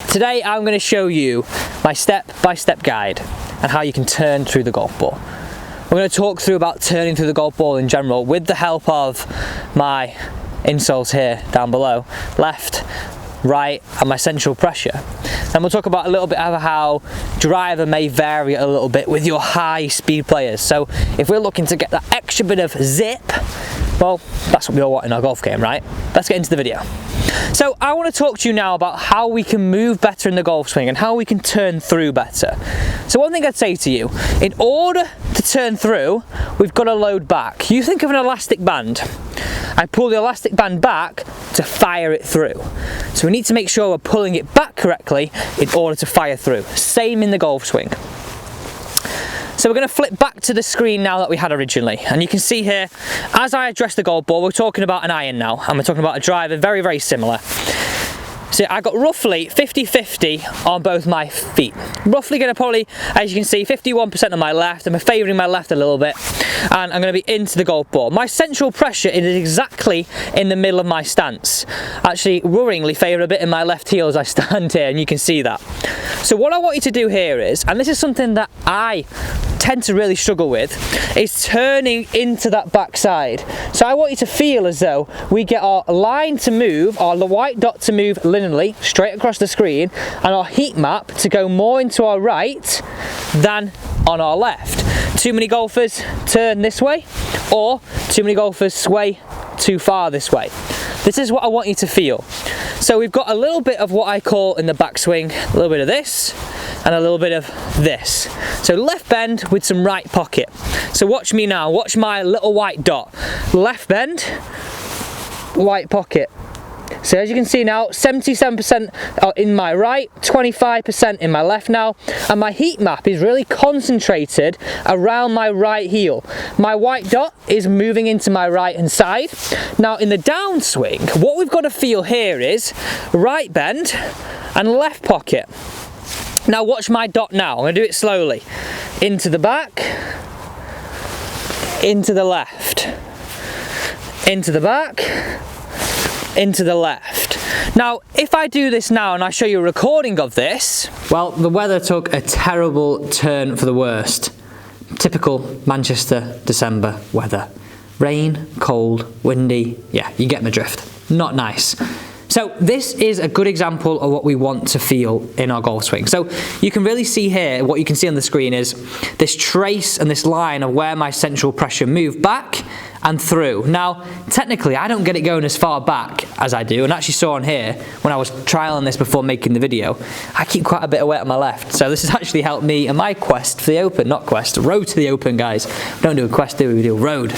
Today I'm going to show you my step-by-step guide on how you can turn through the golf ball. We're going to talk through about turning through the golf ball in general with the help of my insoles here down below, left, right, and my central pressure. And we'll talk about a little bit of how driver may vary a little bit with your high speed players. So if we're looking to get that extra bit of zip, well, that's what we all want in our golf game, right? Let's get into the video. So I want to talk to you now about how we can move better in the golf swing and how we can turn through better. So one thing I'd say to you, in order to turn through, we've got to load back. You think of an elastic band. I pull the elastic band back to fire it through. So we need to make sure we're pulling it back correctly in order to fire through. Same in the golf swing. So we're going to flip back to the screen now that we had originally, and you can see here, as I address the golf ball, we're talking about an iron now, and we're talking about a driver, very, very similar. So I got roughly 50-50 on both my feet. Roughly going to probably, as you can see, 51% on my left. I'm favouring my left a little bit, and I'm going to be into the golf ball. My central pressure is exactly in the middle of my stance. Actually, worryingly favour a bit in my left heel as I stand here, and you can see that. So what I want you to do here is, and this is something that I tend to really struggle with, is turning into that backside. So I want you to feel as though we get our line to move, or the white dot to move linearly straight across the screen, and our heat map to go more into our right than on our left. Too many golfers turn this way, or too many golfers sway too far this way. This is what I want you to feel. So we've got a little bit of what I call in the backswing, a little bit of this and a little bit of this. So left bend with some right pocket. So watch me now, watch my little white dot. Left bend, white pocket. So as you can see now, 77% in my right, 25% in my left now, and my heat map is really concentrated around my right heel. My white dot is moving into my right hand side. Now in the downswing, what we've got to feel here is right bend and left pocket. Now watch my dot now, I'm going to do it slowly. Into the back, into the left, into the back, into the left. Now if I do this now and I show you a recording of this, well, the weather took a terrible turn for the worst. Typical Manchester December weather. Rain, cold, windy, yeah, you get my drift. Not nice. So this is a good example of what we want to feel in our golf swing. So you can really see here, what you can see on the screen is this trace and this line of where my central pressure moved back and through. Now, technically, I don't get it going as far back as I do, and actually saw on here, when I was trialing this before making the video, I keep quite a bit of weight on my left. So this has actually helped me in my quest for the Open, not quest, road to the Open, guys. We don't do a quest, do we? We do a road.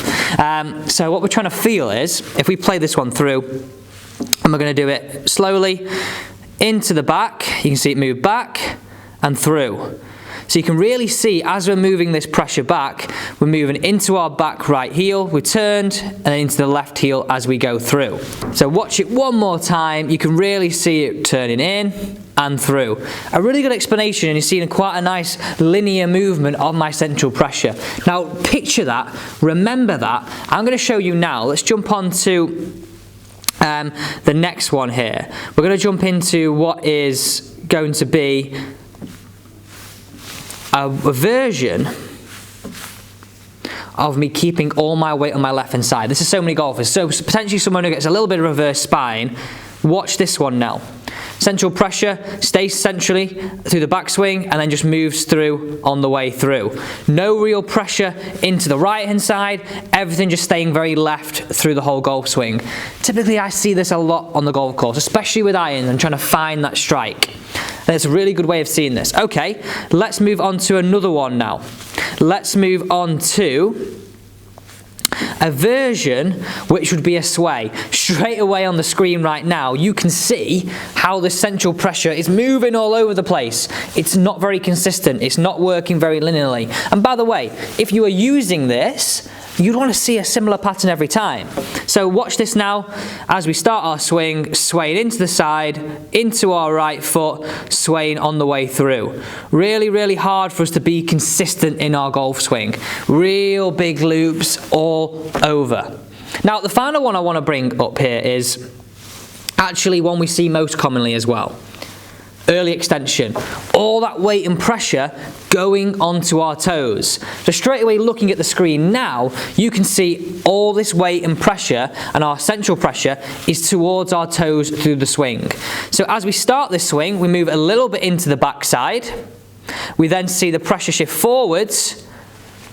So what we're trying to feel is, if we play this one through, and we're going to do it slowly, into the back, you can see it move back and through. So you can really see as we're moving this pressure back, we're moving into our back right heel, we turned, and then into the left heel as we go through. So watch it one more time, you can really see it turning in and through. A really good explanation, and you're seeing quite a nice linear movement of my central pressure. Now picture that, remember that. I'm going to show you now. Let's jump on to the next one here. We're going to jump into what is going to be a version of me keeping all my weight on my left hand side. This is so many golfers. So potentially someone who gets a little bit of reverse spine. Watch this one now. Central pressure stays centrally through the backswing and then just moves through on the way through. No real pressure into the right hand side, everything just staying very left through the whole golf swing. Typically I see this a lot on the golf course, especially with irons and trying to find that strike. And it's a really good way of seeing this. Okay, let's move on to another one now. Let's move on to a version which would be a sway. Straight away on the screen right now, you can see how the central pressure is moving all over the place. It's not very consistent. It's not working very linearly. And by the way, if you are using this, you'd want to see a similar pattern every time. So watch this now as we start our swing, swaying into the side, into our right foot, swaying on the way through. Really, really hard for us to be consistent in our golf swing. Real big loops all over. Now, the final one I want to bring up here is actually one we see most commonly as well. early extension, all that weight and pressure going onto our toes. So straight away looking at the screen now, you can see all this weight and pressure, and our central pressure is towards our toes through the swing. So as we start this swing, we move a little bit into the backside. We then see the pressure shift forwards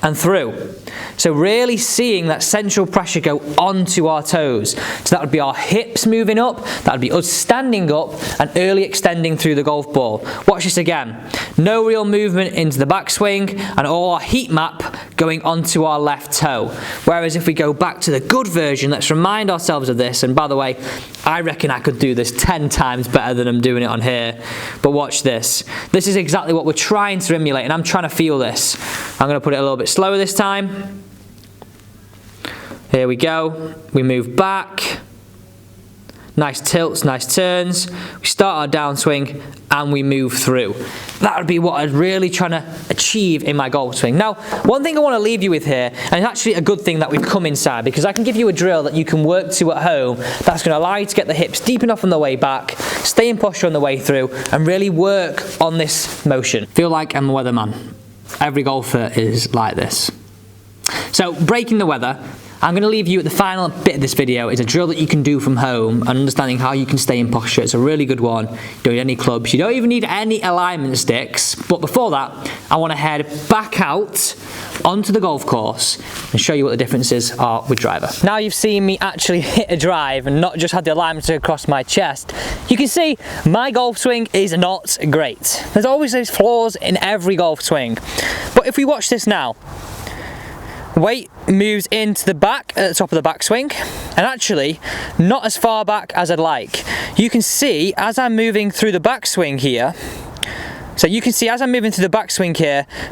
and through. So really seeing that central pressure go onto our toes. So that would be our hips moving up, that would be us standing up and early extending through the golf ball. Watch this again. No real movement into the backswing and all our heat map going onto our left toe. Whereas if we go back to the good version, let's remind ourselves of this. And by the way, I reckon I could do this 10 times better than I'm doing it on here. But watch this. This is exactly what we're trying to emulate, and I'm trying to feel this. I'm going to put it a little bit slower this time. Here we go. We move back. Nice tilts, nice turns. We start our downswing and we move through. That would be what I'm really trying to achieve in my golf swing. Now, one thing I want to leave you with here, and it's actually a good thing that we've come inside, because I can give you a drill that you can work to at home that's going to allow you to get the hips deep enough on the way back, stay in posture on the way through, and really work on this motion. Feel like I'm a weatherman. Every golfer is like this. So, breaking the weather, I'm going to leave you at the final bit of this video is a drill that you can do from home and understanding how you can stay in posture. It's a really good one. You don't need any clubs. You don't even need any alignment sticks. But before that, I want to head back out onto the golf course and show you what the differences are with driver. Now you've seen me actually hit a drive and not just had the alignment across my chest, you can see my golf swing is not great. There's always those flaws in every golf swing. But if we watch this now, weight moves into the back at the top of the backswing, and actually not as far back as I'd like. You can see as I'm moving through the backswing here,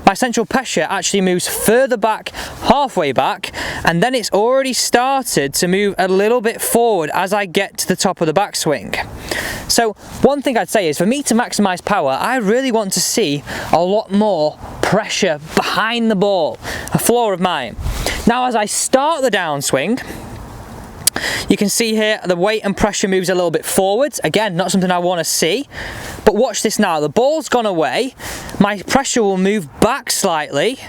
my central pressure actually moves further back, halfway back, and then it's already started to move a little bit forward as I get to the top of the backswing. So one thing I'd say is, for me to maximize power, I really want to see a lot more pressure behind the ball, a flaw of mine. Now as I start the downswing, you can see here the weight and pressure moves a little bit forwards. Again, not something I want to see. But watch this now. The ball's gone away. My pressure will move back slightly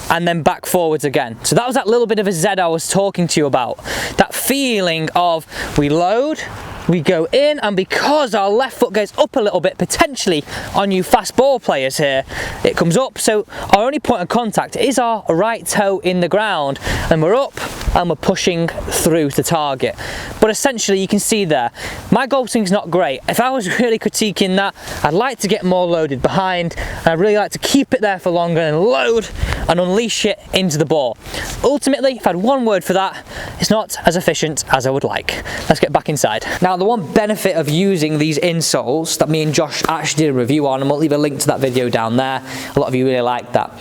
and then back forwards again. So that was that little bit of a Z I was talking to you about. That feeling of we load, we go in, and because our left foot goes up a little bit, potentially on you fast ball players here, it comes up. So our only point of contact is our right toe in the ground, and we're up and we're pushing through to target. But essentially you can see there, my golf swing's not great. If I was really critiquing that, I'd like to get more loaded behind, and I'd really like to keep it there for longer and load and unleash it into the ball. Ultimately, if I had one word for that, it's not as efficient as I would like. Let's get back inside. Now, the one benefit of using these insoles that me and Josh actually did a review on, and we'll leave a link to that video down there, a lot of you really like that,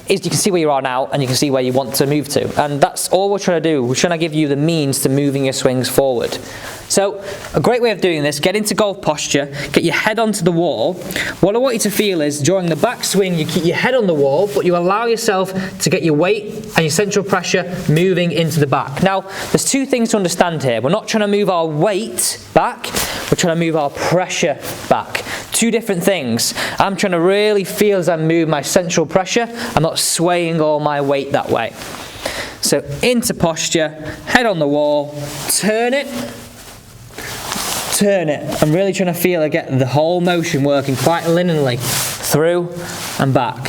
is you can see where you are now and you can see where you want to move to. And that's all we're trying to do. We're trying to give you the means to moving your swings forward. So a great way of doing this, get into golf posture, get your head onto the wall. What I want you to feel is during the backswing, you keep your head on the wall, but you allow yourself to get your weight and your central pressure moving into the back. Now, there's two things to understand here. We're not trying to move our weight back, we're trying to move our pressure back. Two different things. I'm trying to really feel as I move my central pressure. I'm not swaying all my weight that way. So into posture, head on the wall, turn it. I'm really trying to feel I get the whole motion working quite linearly, through and back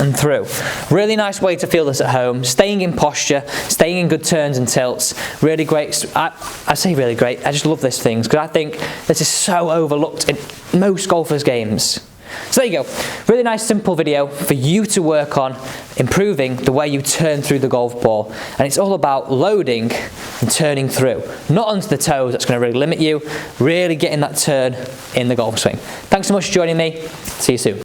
and through. Really nice way to feel this at home, staying in posture, staying in good turns and tilts. Really great. I say really great, I just love these things because I think this is so overlooked in most golfers' games. So there you go, really nice simple video for you to work on improving the way you turn through the golf ball. And it's all about loading and turning through, not onto the toes. That's going to really limit you, really getting that turn in the golf swing. Thanks so much for joining me, see you soon.